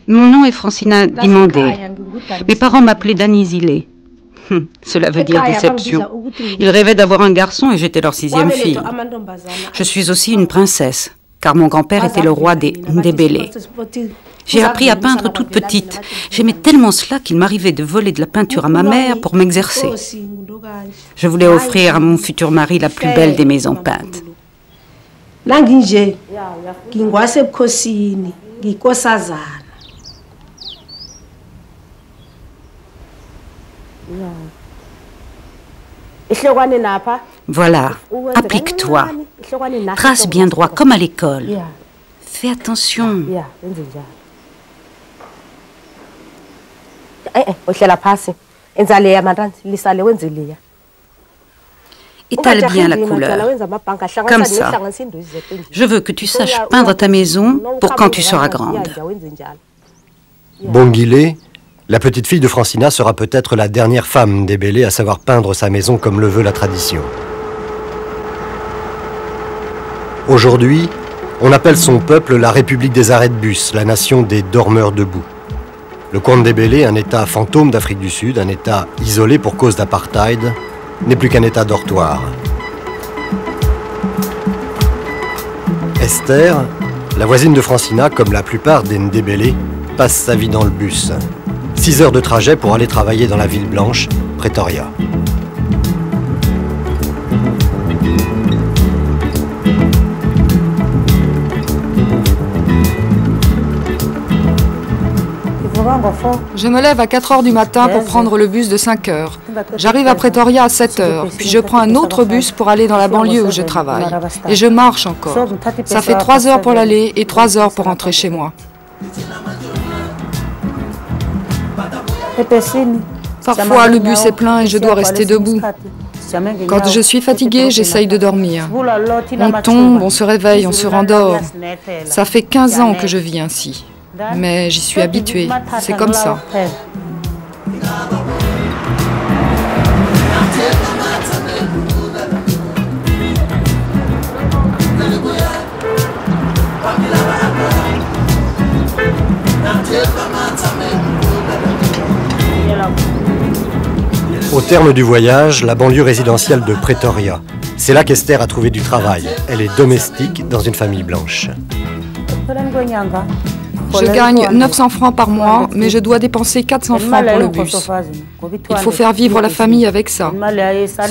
Mon nom est Francina Dimandé. Mes parents m'appelaient Danizile. Cela veut dire déception. Ils rêvaient d'avoir un garçon et j'étais leur 6e fille. Je suis aussi une princesse, car mon grand-père était le roi des Ndebele. J'ai appris à peindre toute petite. J'aimais tellement cela qu'il m'arrivait de voler de la peinture à ma mère pour m'exercer. Je voulais offrir à mon futur mari la plus belle des maisons peintes. Voilà, applique-toi. Trace bien droit comme à l'école. Fais attention. Étale bien la couleur. Comme ça. Je veux que tu saches peindre ta maison pour quand tu seras grande. Bongile, la petite fille de Francina, sera peut-être la dernière femme Ndebele à savoir peindre sa maison comme le veut la tradition. Aujourd'hui, on appelle son peuple la République des arrêts de bus, la nation des dormeurs debout. Le coin Ndebele, un État fantôme d'Afrique du Sud, un État isolé pour cause d'apartheid, n'est plus qu'un État dortoir. Esther, la voisine de Francina, comme la plupart des Ndebele, passe sa vie dans le bus. 6 heures de trajet pour aller travailler dans la ville blanche, Pretoria. Je me lève à 4 heures du matin pour prendre le bus de 5 heures. J'arrive à Pretoria à 7 heures, puis je prends un autre bus pour aller dans la banlieue où je travaille. Et je marche encore. Ça fait 3 heures pour l'aller et 3 heures pour rentrer chez moi. Parfois, le bus est plein et je dois rester debout. Quand je suis fatiguée, j'essaye de dormir. On tombe, on se réveille, on se rendort. Ça fait 15 ans que je vis ainsi. Mais j'y suis habituée, c'est comme ça. Au terme du voyage, la banlieue résidentielle de Pretoria. C'est là qu'Esther a trouvé du travail. Elle est domestique dans une famille blanche. Je gagne 900 francs par mois, mais je dois dépenser 400 francs pour le bus. Il faut faire vivre la famille avec ça.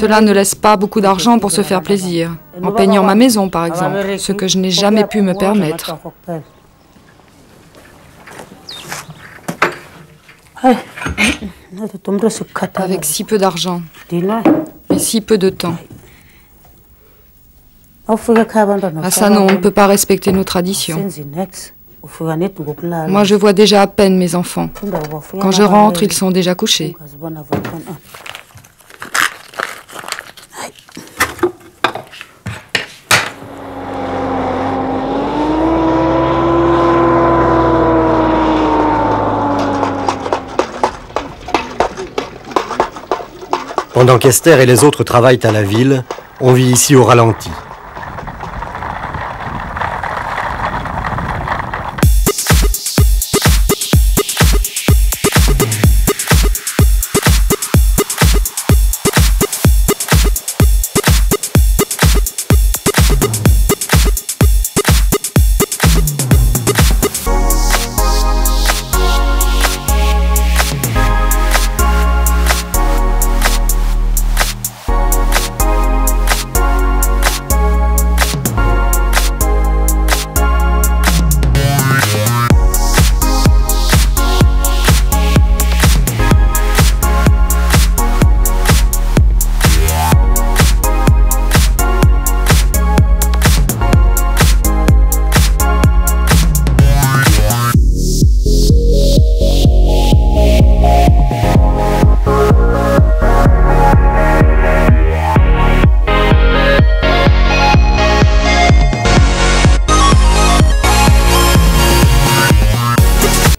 Cela ne laisse pas beaucoup d'argent pour se faire plaisir, en peignant ma maison par exemple, ce que je n'ai jamais pu me permettre. Avec si peu d'argent et si peu de temps. Ah ça non, on ne peut pas respecter nos traditions. Moi, je vois déjà à peine mes enfants. Quand je rentre, ils sont déjà couchés. Pendant qu'Esther et les autres travaillent à la ville, on vit ici au ralenti.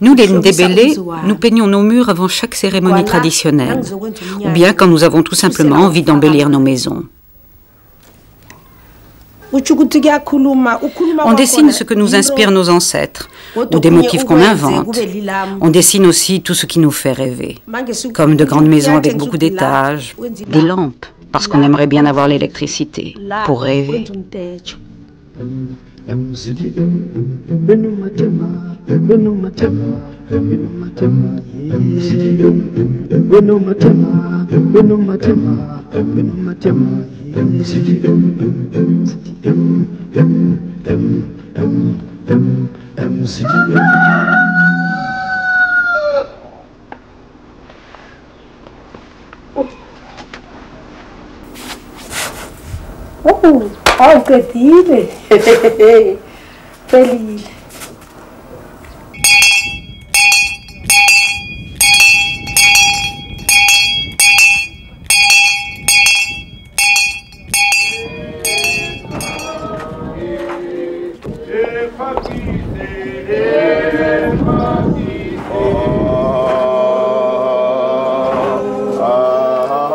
Nous, les Ndébélés, nous peignons nos murs avant chaque cérémonie traditionnelle, ou bien quand nous avons tout simplement envie d'embellir nos maisons. On dessine ce que nous inspirent nos ancêtres, ou des motifs qu'on invente. On dessine aussi tout ce qui nous fait rêver, comme de grandes maisons avec beaucoup d'étages, des lampes, parce qu'on aimerait bien avoir l'électricité, pour rêver. Oh, incredibile! Feliz!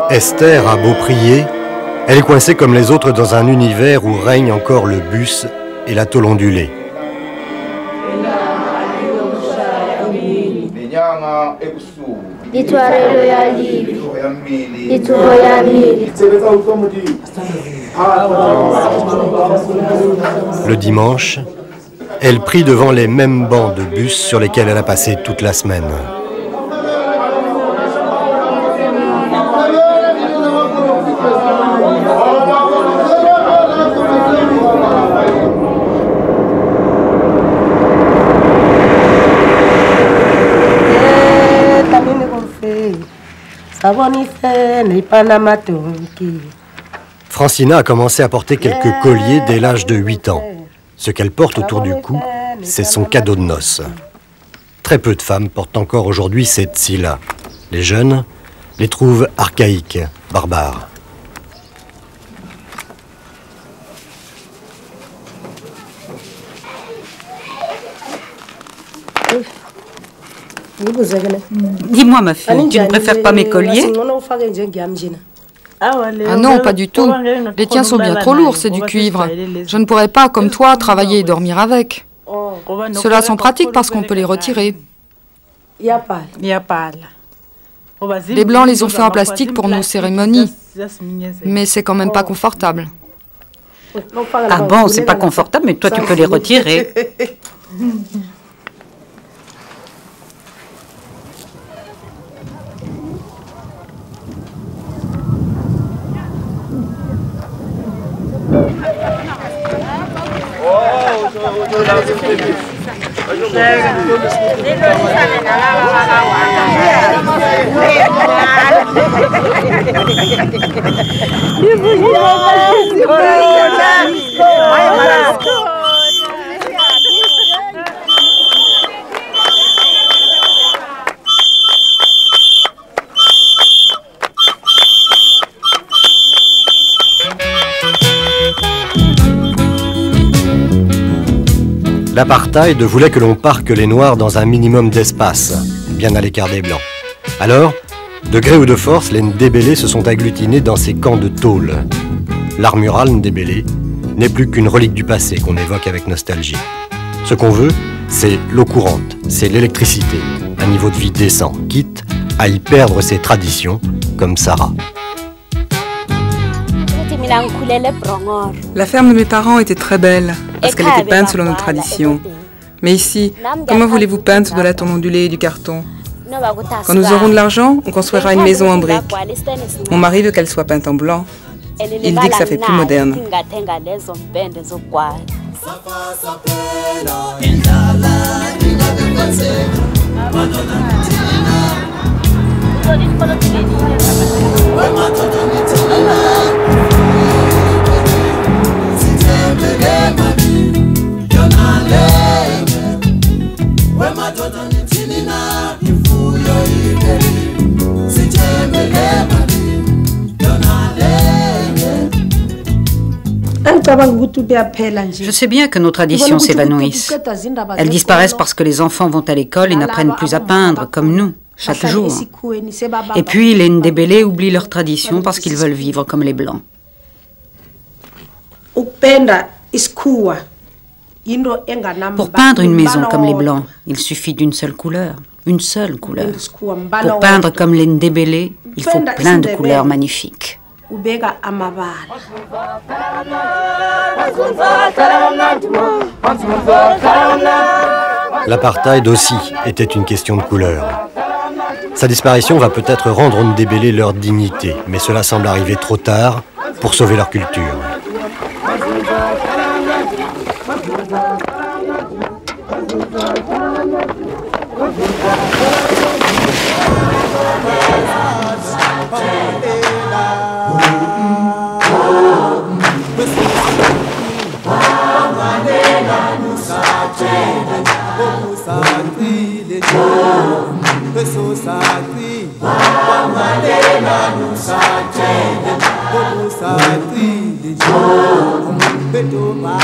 Esther a beau prier, elle est coincée comme les autres dans un univers où règne encore le bus et la tôle ondulée. Le dimanche, elle prie devant les mêmes bancs de bus sur lesquels elle a passé toute la semaine. Francina a commencé à porter quelques colliers dès l'âge de 8 ans. Ce qu'elle porte autour du cou, c'est son cadeau de noces. Très peu de femmes portent encore aujourd'hui ces tsi-là. Les jeunes les trouvent archaïques, barbares. Dis-moi, ma fille, tu ne préfères pas mes colliers? Ah non, pas du tout. Les tiens sont bien trop lourds, c'est du cuivre. Je ne pourrais pas, comme toi, travailler et dormir avec. Ceux-là sont pratiques parce qu'on peut les retirer. Les blancs les ont fait en plastique pour nos cérémonies, mais c'est quand même pas confortable. Ah bon, c'est pas confortable, mais toi tu peux les retirer. L'apartheid voulait que l'on parque les Noirs dans un minimum d'espace, bien à l'écart des Blancs. Alors, de gré ou de force, les Ndébélés se sont agglutinés dans ces camps de tôle. L'art mural Ndébélé n'est plus qu'une relique du passé qu'on évoque avec nostalgie. Ce qu'on veut, c'est l'eau courante, c'est l'électricité, un niveau de vie décent, quitte à y perdre ses traditions, comme Sarah. La ferme de mes parents était très belle, parce qu'elle était peinte selon nos traditions. Mais ici, comment voulez-vous peindre sur de la tôle ondulée et du carton? Quand nous aurons de l'argent, on construira une maison en briques. Mon mari veut qu'elle soit peinte en blanc. Il dit que ça fait plus moderne. Je sais bien que nos traditions s'évanouissent. Elles disparaissent parce que les enfants vont à l'école et n'apprennent plus à peindre, comme nous, chaque jour. Et puis les Ndébélé oublient leurs traditions parce qu'ils veulent vivre comme les Blancs. Pour peindre une maison comme les Blancs, il suffit d'une seule couleur. Une seule couleur. Pour peindre comme les Ndébélé, il faut plein de couleurs magnifiques. L'apartheid aussi était une question de couleur. Sa disparition va peut-être rendre aux Ndébélé leur dignité, mais cela semble arriver trop tard pour sauver leur culture. Mandela,